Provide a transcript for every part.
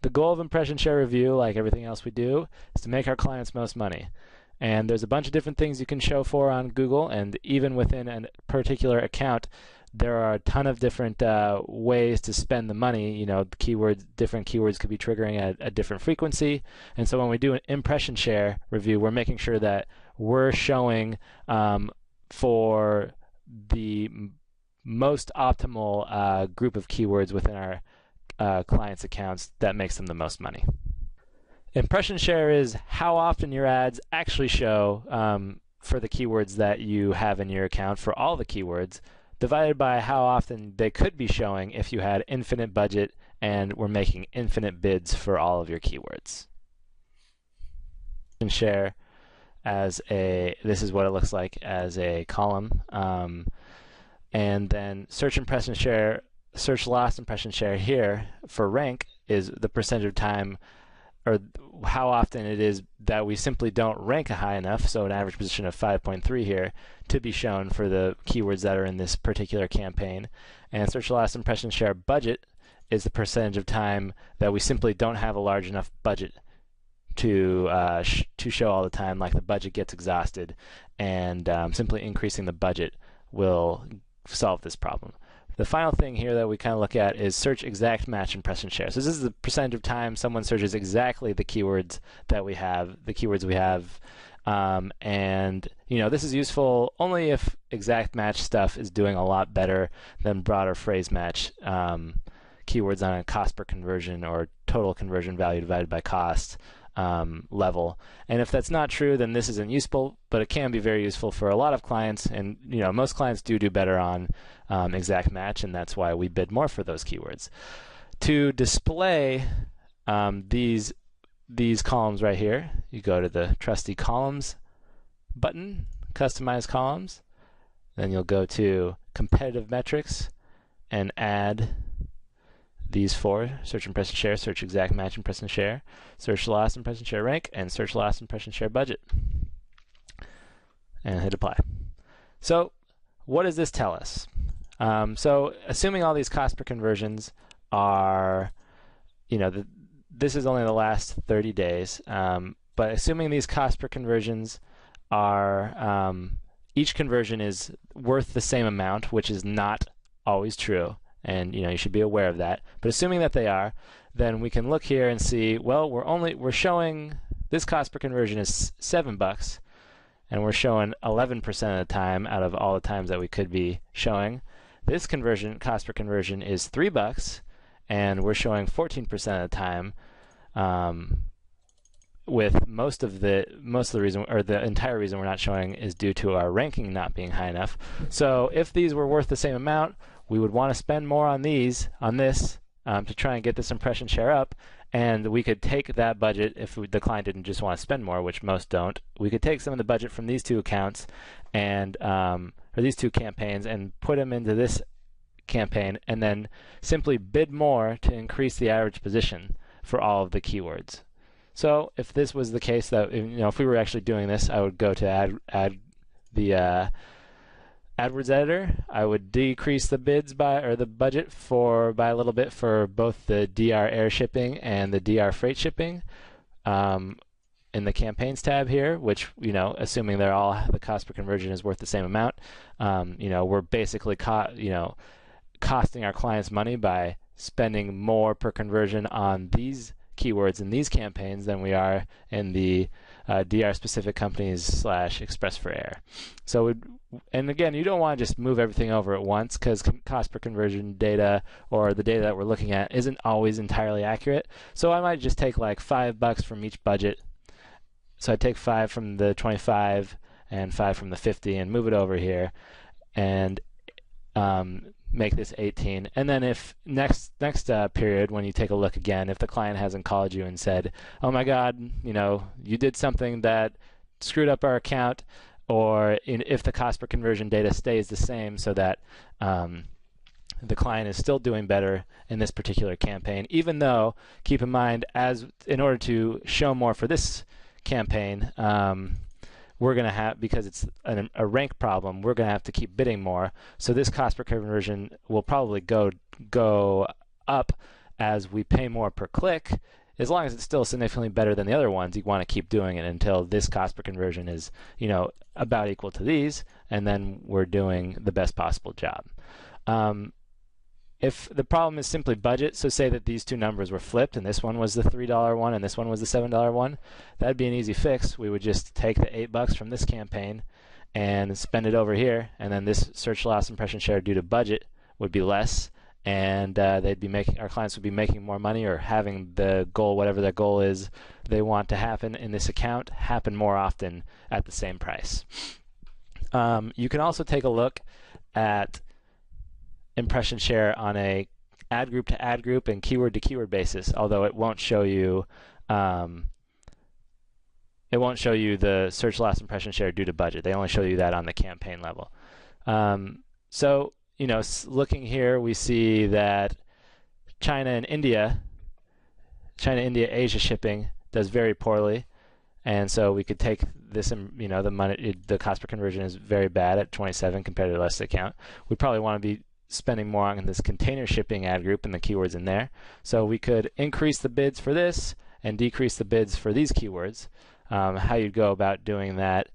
the goal of Impression Share Review, like everything else we do, is to make our clients most money. And there's a bunch of different things you can show for on Google, and even within a particular account, there are a ton of different ways to spend the money. You know, keywords, different keywords could be triggering at a different frequency. And so when we do an Impression Share Review, we're making sure that we're showing for the most optimal group of keywords within our clients' accounts that makes them the most money. Impression share is how often your ads actually show for the keywords that you have in your account for all the keywords, divided by how often they could be showing if you had infinite budget and were making infinite bids for all of your keywords. And share as this is what it looks like as a column. And then search impression share, search last impression share here for rank is the percentage of time, or how often it is that we simply don't rank high enough, so an average position of 5.3 here, to be shown for the keywords that are in this particular campaign. And search last impression share budget is the percentage of time that we simply don't have a large enough budget to show all the time, like the budget gets exhausted, and simply increasing the budget will solve this problem. The final thing here that we kind of look at is search exact match impression share. So this is the percentage of time someone searches exactly the keywords that we have, and you know, this is useful only if exact match stuff is doing a lot better than broader phrase match keywords on a cost per conversion or total conversion value divided by cost level. And if that's not true, then this isn't useful, but it can be very useful for a lot of clients. And you know, most clients do better on exact match, and that's why we bid more for those keywords. To display these columns right here, you go to the trusty columns button, customize columns, then you'll go to competitive metrics and add these four: search impression share, search exact match impression share, search last impression share rank, and search last impression share budget. And hit apply. So what does this tell us? So assuming all these cost per conversions are, you know, this is only the last 30 days, but assuming these cost per conversions are, each conversion is worth the same amount, which is not always true. And you know, you should be aware of that. But assuming that they are, then we can look here and see, well, we're showing this cost per conversion is $7, and we're showing 11% of the time out of all the times that we could be showing. This cost per conversion is $3, and we're showing 14% of the time. With most of the reason, or the entire reason we're not showing, is due to our ranking not being high enough. So if these were worth the same amount, we would want to spend more on this to try and get this impression share up, and we could take that budget if the client didn't just want to spend more, which most don't. We could take some of the budget from these two accounts and or these two campaigns and put them into this campaign, and then simply bid more to increase the average position for all of the keywords. So if this was the case, that, you know, if we were actually doing this, I would go to add the AdWords editor. I would decrease the bids the budget by a little bit for both the DR air shipping and the DR freight shipping in the campaigns tab here, which, you know, assuming they're all, the cost per conversion is worth the same amount, you know, we're basically costing our clients money by spending more per conversion on these keywords in these campaigns than we are in the DR specific companies / Express for Air. So, and again, you don't want to just move everything over at once, because cost per conversion data, or the data that we're looking at, isn't always entirely accurate. So I might just take like $5 from each budget. So I take 5 from the 25 and 5 from the 50 and move it over here, and make this 18. And then if next period, when you take a look again, if the client hasn't called you and said, oh my God, you know, you did something that screwed up our account, or if the cost per conversion data stays the same, so that the client is still doing better in this particular campaign, even though, keep in mind, in order to show more for this campaign, we're going to have, because it's a rank problem, we're going to have to keep bidding more. So this cost per conversion will probably go up as we pay more per click, as long as it's still significantly better than the other ones, you want to keep doing it until this cost per conversion is, about equal to these, and then we're doing the best possible job. If the problem is simply budget, so say that these two numbers were flipped and this one was the $3 one and this one was the $7 one, that'd be an easy fix. We would just take the $8 from this campaign and spend it over here, and then this search loss impression share due to budget would be less, and our clients would be making more money, or having the goal, whatever that goal is they want to happen in this account, happen more often at the same price. You can also take a look at impression share on a ad group to ad group and keyword to keyword basis, although it won't show you the search loss impression share due to budget. They only show you that on the campaign level. So looking here, we see that China, India, Asia shipping does very poorly, and so we could take this, the cost per conversion is very bad at 27 compared to the rest of the account. We probably want to be spending more on this container shipping ad group and the keywords in there. So we could increase the bids for this and decrease the bids for these keywords. How you'd go about doing that.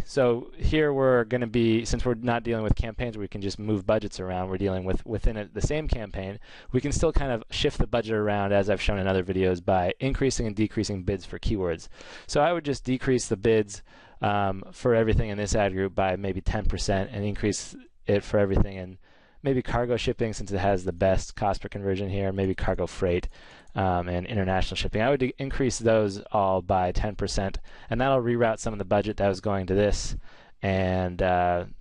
So here we're going to be, since we're not dealing with campaigns where we can just move budgets around, we're dealing with within the same campaign. We can still kind of shift the budget around, as I've shown in other videos, by increasing and decreasing bids for keywords. So I would just decrease the bids for everything in this ad group by maybe 10% and increase it for everything in maybe cargo shipping, since it has the best cost per conversion here, maybe cargo freight, and international shipping. I would increase those all by 10%, and that'll reroute some of the budget that was going to this and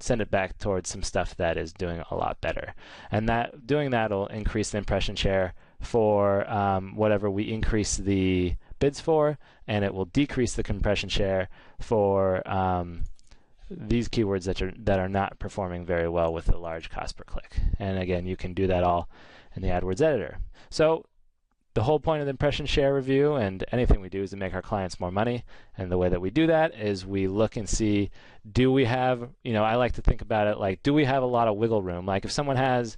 send it back towards some stuff that is doing a lot better. And doing that will increase the impression share for whatever we increase the bids for, and it will decrease the compression share for these keywords that are not performing very well with a large cost per click. And again, you can do that all in the AdWords editor. So the whole point of the impression share review and anything we do is to make our clients more money. And the way that we do that is we look and see, do we have, I like to think about it like, do we have a lot of wiggle room? Like if someone has,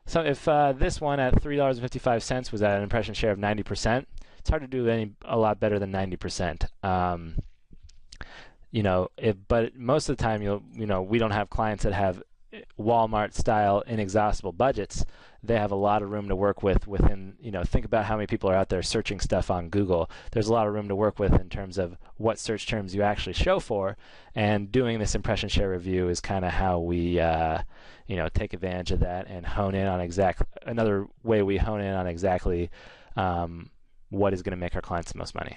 if this one at $3.55 was at an impression share of 90%, it's hard to do a lot better than 90%. But most of the time, we don't have clients that have Walmart-style inexhaustible budgets. They have a lot of room to work with within, think about how many people are out there searching stuff on Google. There's a lot of room to work with in terms of what search terms you actually show for, and doing this impression share review is kind of how we, take advantage of that and hone in on another way we hone in on exactly what is going to make our clients the most money.